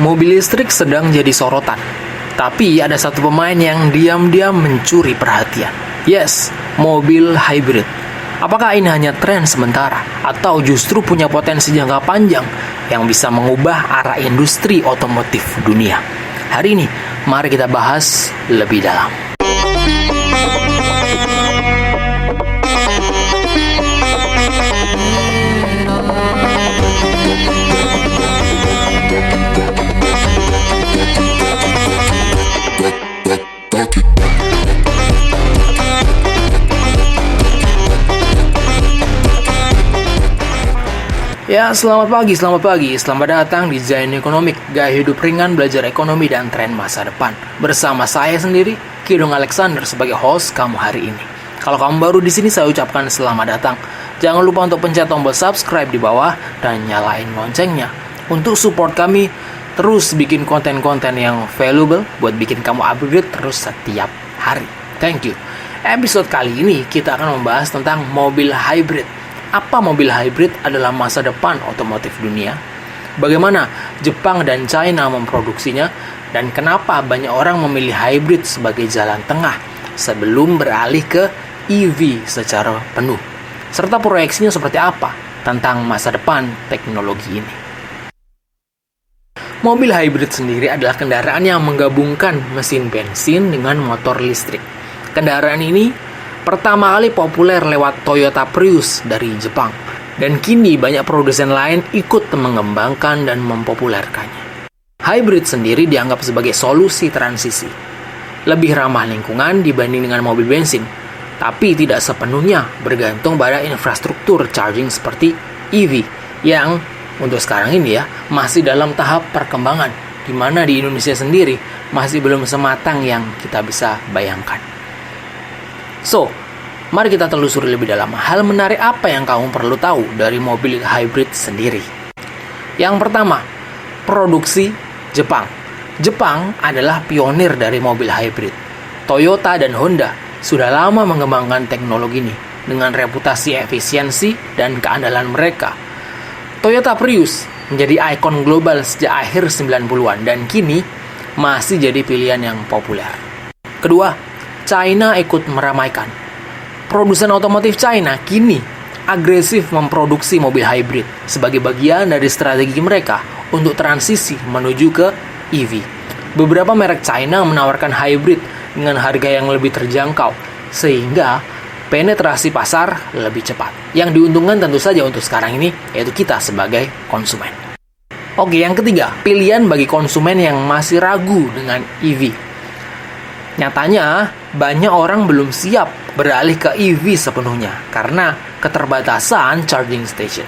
Mobil listrik sedang jadi sorotan. Tapi ada satu pemain yang diam-diam mencuri perhatian. Yes, mobil hybrid. Apakah ini hanya tren sementara atau justru punya potensi jangka panjang yang bisa mengubah arah industri otomotif dunia? Hari ini, mari kita bahas lebih dalam. Ya, selamat pagi. Selamat datang di Zain Ekonomik, gaya hidup ringan, belajar ekonomi dan tren masa depan. Bersama saya sendiri, Kidong Alexander sebagai host kamu hari ini. Kalau kamu baru di sini, saya ucapkan selamat datang. Jangan lupa untuk pencet tombol subscribe di bawah dan nyalain loncengnya untuk support kami terus bikin konten-konten yang valuable buat bikin kamu upgrade terus setiap hari. Thank you. Episode kali ini kita akan membahas tentang mobil hybrid. Apa mobil hybrid adalah masa depan otomotif dunia? Bagaimana Jepang dan China memproduksinya? Dan kenapa banyak orang memilih hybrid sebagai jalan tengah sebelum beralih ke EV secara penuh? Serta proyeksinya seperti apa tentang masa depan teknologi ini? Mobil hybrid sendiri adalah kendaraan yang menggabungkan mesin bensin dengan motor listrik. Kendaraan ini pertama kali populer lewat Toyota Prius dari Jepang, dan kini banyak produsen lain ikut mengembangkan dan mempopulerkannya. Hybrid sendiri dianggap sebagai solusi transisi, lebih ramah lingkungan dibanding dengan mobil bensin, tapi tidak sepenuhnya bergantung pada infrastruktur charging seperti EV, yang untuk sekarang ini masih dalam tahap perkembangan, di mana di Indonesia sendiri masih belum sematang yang kita bisa bayangkan. So, mari kita telusuri lebih dalam hal menarik apa yang kamu perlu tahu dari mobil hybrid sendiri. Yang pertama, produksi Jepang. Jepang adalah pionir dari mobil hybrid. Toyota dan Honda sudah lama mengembangkan teknologi ini dengan reputasi efisiensi dan keandalan mereka. Toyota Prius menjadi ikon global sejak akhir 90-an dan kini masih jadi pilihan yang populer. Kedua, China ikut meramaikan. Produsen otomotif China kini agresif memproduksi mobil hybrid sebagai bagian dari strategi mereka untuk transisi menuju ke EV. Beberapa merek China menawarkan hybrid dengan harga yang lebih terjangkau sehingga penetrasi pasar lebih cepat. Yang diuntungkan tentu saja untuk sekarang ini yaitu kita sebagai konsumen. Oke, yang ketiga, pilihan bagi konsumen yang masih ragu dengan EV. Nyatanya, banyak orang belum siap beralih ke EV sepenuhnya karena keterbatasan charging station.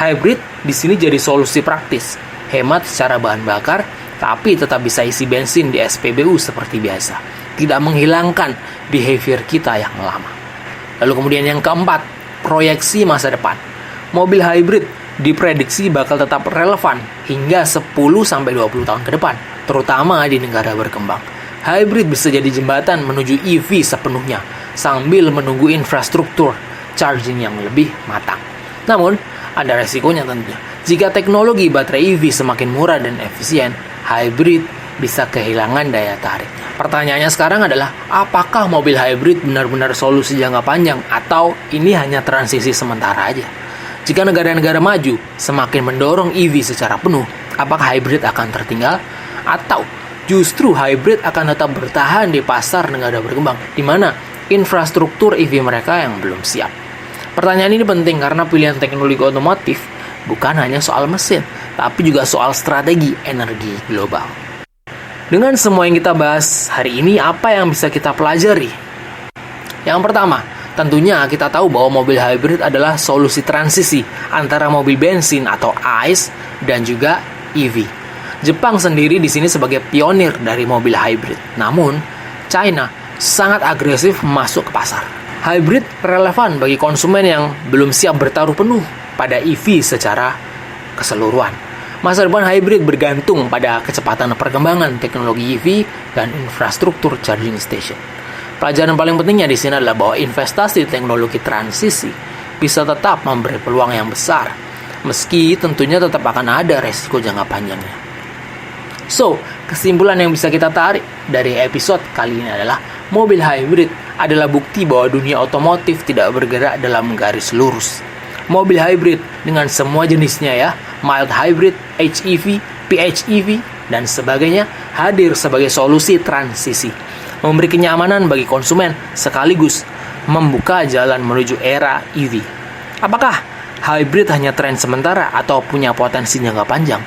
Hybrid di sini jadi solusi praktis, hemat secara bahan bakar, tapi tetap bisa isi bensin di SPBU seperti biasa, tidak menghilangkan behavior kita yang lama. Lalu kemudian yang keempat, proyeksi masa depan. Mobil hybrid diprediksi bakal tetap relevan hingga 10-20 tahun ke depan, terutama di negara berkembang. Hybrid bisa jadi jembatan menuju EV sepenuhnya, sambil menunggu infrastruktur charging yang lebih matang. Namun, ada resikonya tentunya. Jika teknologi baterai EV semakin murah dan efisien, hybrid bisa kehilangan daya tariknya. Pertanyaannya sekarang adalah, apakah mobil hybrid benar-benar solusi jangka panjang atau ini hanya transisi sementara aja? Jika negara-negara maju semakin mendorong EV secara penuh, apakah hybrid akan tertinggal? Atau justru hybrid akan tetap bertahan di pasar negara berkembang, di mana infrastruktur EV mereka yang belum siap? Pertanyaan ini penting karena pilihan teknologi otomotif bukan hanya soal mesin, tapi juga soal strategi energi global. Dengan semua yang kita bahas hari ini, apa yang bisa kita pelajari? Yang pertama, tentunya kita tahu bahwa mobil hybrid adalah solusi transisi antara mobil bensin atau ICE dan juga EV. Jepang sendiri di sini sebagai pionir dari mobil hybrid. Namun, China sangat agresif masuk ke pasar. Hybrid relevan bagi konsumen yang belum siap bertaruh penuh pada EV secara keseluruhan. Masa depan hybrid bergantung pada kecepatan perkembangan teknologi EV dan infrastruktur charging station. Pelajaran paling pentingnya di sini adalah bahwa investasi teknologi transisi bisa tetap memberi peluang yang besar, meski tentunya tetap akan ada resiko jangka panjangnya. So, kesimpulan yang bisa kita tarik dari episode kali ini adalah mobil hybrid adalah bukti bahwa dunia otomotif tidak bergerak dalam garis lurus. Mobil hybrid dengan semua jenisnya ya, mild hybrid, HEV, PHEV, dan sebagainya hadir sebagai solusi transisi, memberi kenyamanan bagi konsumen sekaligus membuka jalan menuju era EV. Apakah hybrid hanya tren sementara atau punya potensi jangka panjang?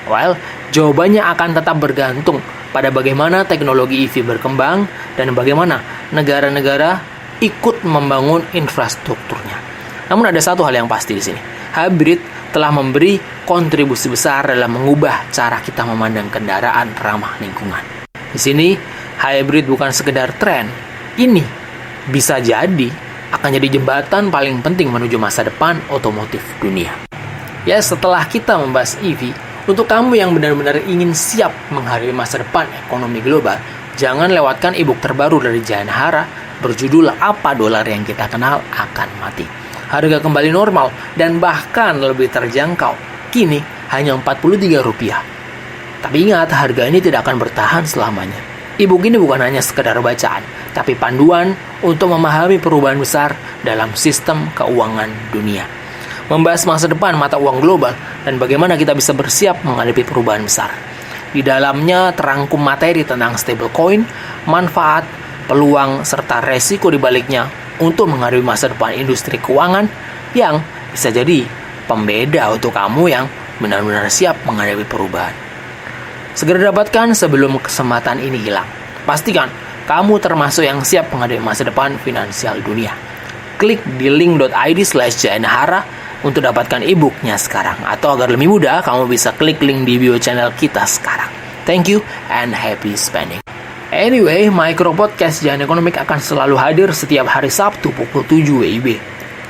Well, jawabannya akan tetap bergantung pada bagaimana teknologi EV berkembang dan bagaimana negara-negara ikut membangun infrastrukturnya. Namun ada satu hal yang pasti di sini. Hybrid telah memberi kontribusi besar dalam mengubah cara kita memandang kendaraan ramah lingkungan. Di sini, hybrid bukan sekedar tren. Ini bisa jadi akan jadi jembatan paling penting menuju masa depan otomotif dunia. Ya, setelah kita membahas EV, untuk kamu yang benar-benar ingin siap menghadapi masa depan ekonomi global, jangan lewatkan e-book terbaru dari Jayanahara berjudul Apa Dolar Yang Kita Kenal Akan Mati. Harga kembali normal dan bahkan lebih terjangkau. Kini hanya Rp43. Tapi ingat, harga ini tidak akan bertahan selamanya. E-book ini bukan hanya sekedar bacaan, tapi panduan untuk memahami perubahan besar dalam sistem keuangan dunia. Membahas masa depan mata uang global dan bagaimana kita bisa bersiap menghadapi perubahan besar. Di dalamnya terangkum materi tentang stablecoin, manfaat, peluang, serta resiko di baliknya untuk menghadapi masa depan industri keuangan yang bisa jadi pembeda untuk kamu yang benar-benar siap menghadapi perubahan. Segera dapatkan sebelum kesempatan ini hilang. Pastikan kamu termasuk yang siap menghadapi masa depan finansial dunia. Klik di link.id/Jayanahara untuk dapatkan e-booknya sekarang. Atau agar lebih mudah, kamu bisa klik link di bio channel kita sekarang. Thank you and happy spending. Anyway, Micro Podcast Jayan Ekonomik akan selalu hadir setiap hari Sabtu pukul 7 WIB.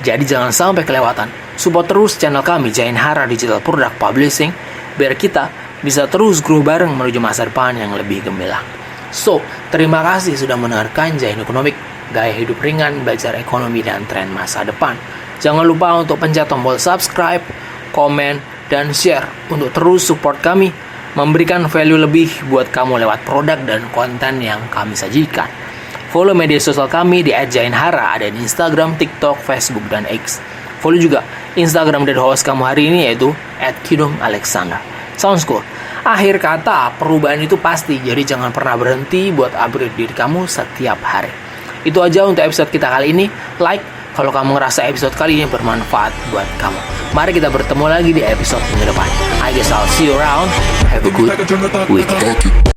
Jadi jangan sampai kelewatan. Support terus channel kami Jayanahara Digital Product Publishing biar kita bisa terus grow bareng menuju masa depan yang lebih gemilang. So, terima kasih sudah mendengarkan Jayan Ekonomik, gaya hidup ringan, belajar ekonomi dan tren masa depan. Jangan lupa untuk pencet tombol subscribe, komen, dan share untuk terus support kami, memberikan value lebih buat kamu lewat produk dan konten yang kami sajikan. Follow media sosial kami di @jayanahara, ada di Instagram, TikTok, Facebook, dan X. Follow juga Instagram dan host kamu hari ini yaitu @kidongalexander. Sounds cool. Akhir kata, perubahan itu pasti, jadi jangan pernah berhenti buat upgrade diri kamu setiap hari. Itu aja untuk episode kita kali ini. Like kalau kamu ngerasa episode kali ini bermanfaat buat kamu. Mari kita bertemu lagi di episode minggu depan. I guess I'll see you around. Have a good weekend.